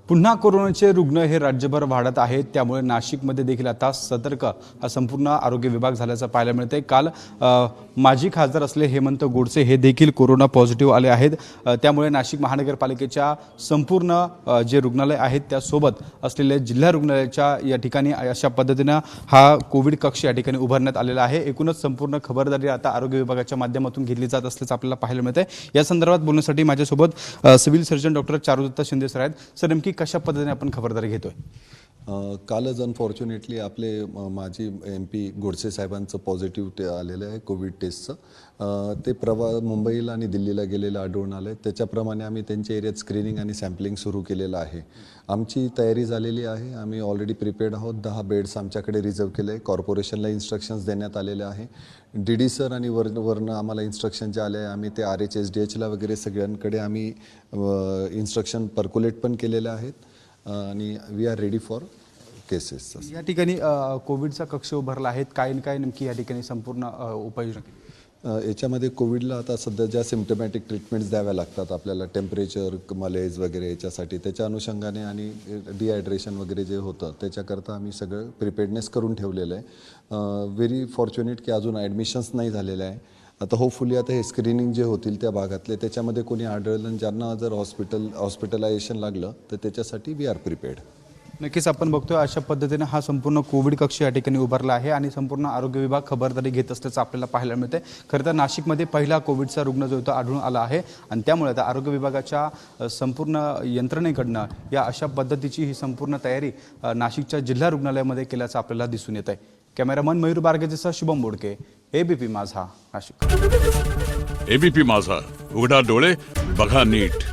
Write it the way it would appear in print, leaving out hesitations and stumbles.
पुन्हा कोरोनाचे रुग्ण हे राज्यभर वाढत आहेत। त्यामुळे नाशिकमध्ये देखील आता सतर्क हा संपूर्ण आरोग्य विभाग झाल्याचं पाहायला मिळते। काल माजी खासदार असले हेमंत गोडसे हे देखील कोरोना पॉझिटिव्ह आले आहेत। त्यामुळे नाशिक महानगरपालिकेच्या संपूर्ण जे रुग्णालय आहेत त्यासोबत असलेले जिल्हा रुग्णालयाच्या या ठिकाणी अशा पद्धतीने हा कोविड कक्ष या ठिकाणी उभारण्यात आलेला आहे। एकूणच संपूर्ण खबरदारी आता आरोग्य विभागाच्या माध्यमातून घेतली जात असल्याचं आपल्याला पाहायला मिळते। या संदर्भात बोलण्यासाठी माझ्यासोबत civil surgeon doctor Charudatta Shinde sir आहेत। सर, नेमकी कशा पद्धतीने आपण खबरदारी घेतोय? कालच अनफॉर्च्युनेटली आपले माजी MP गोडसे साहेबांचं पॉझिटिव्ह आलेलं आहे कोविड टेस्टचं। ते मुंबईला आणि दिल्लीला गेलेलं आढळून आलं आहे। त्याच्याप्रमाणे आम्ही त्यांच्या एरियात स्क्रीनिंग आणि सॅम्पलिंग सुरू केलेलं आहे। आमची तयारी झालेली आहे। आम्ही ऑलरेडी प्रिपेअर्ड आहोत। 10 बेड्स आमच्याकडे रिझर्व केले आहे। कॉर्पोरेशनला इन्स्ट्रक्शन्स देण्यात आलेले आहे। DD सर आणि वरनं आम्हाला इन्स्ट्रक्शन जे आले आहे आम्ही ते RHSDHला वगैरे सगळ्यांकडे आम्ही इन्स्ट्रक्शन पर्क्युलेट पण केलेले आहेत आणि we are ready for cases. या ठिकाणी कोविडचा कक्ष उभारला आहे। काय नेमकी या ठिकाणी संपूर्ण उपाययोजना केली? याच्यामध्ये कोविडला आता सध्या ज्या सिम्पटमॅटिक ट्रीटमेंट्स द्याव्या लागतात आपल्याला, टेम्परेचर, मलेज वगैरे याच्यासाठी, त्याच्या अनुषंगाने आणि डिहायड्रेशन वगैरे जे होतं त्याच्याकरता आम्ही सगळं प्रिपेअर्डनेस करून ठेवलेलं आहे। व्हेरी फॉर्च्युनेट की अजून ॲडमिशन्स नाही झालेले आहे। आता होपफुली आता हे स्क्रीनिंग जे होतील त्या भागातले त्याच्यामध्ये कोणी आढळलं, ज्यांना जर हॉस्पिटलायझेशन लागलं तर त्याच्यासाठी वी आर प्रिपेअर्ड। नक्कीच आपण बघतोय अशा पद्धतीने हा संपूर्ण कोविड कक्ष या ठिकाणी उभारला आहे आणि संपूर्ण आरोग्य विभाग खबरदारी घेत असल्याचं आपल्याला पाहायला मिळते। खरं तर नाशिकमध्ये पहिला कोविडचा रुग्ण जो होता आढळून आला आहे आणि त्यामुळे आता आरोग्य विभागाच्या संपूर्ण यंत्रणेकडनं या अशा पद्धतीची ही संपूर्ण तयारी नाशिकच्या जिल्हा रुग्णालयामध्ये केल्याचं आपल्याला दिसून येत आहे। कॅमेरामन मयूर बारगेसह शुभम बोडके, ABP माझा, नाशिक। ABP माझा, उघडा डोळे बघा नीट।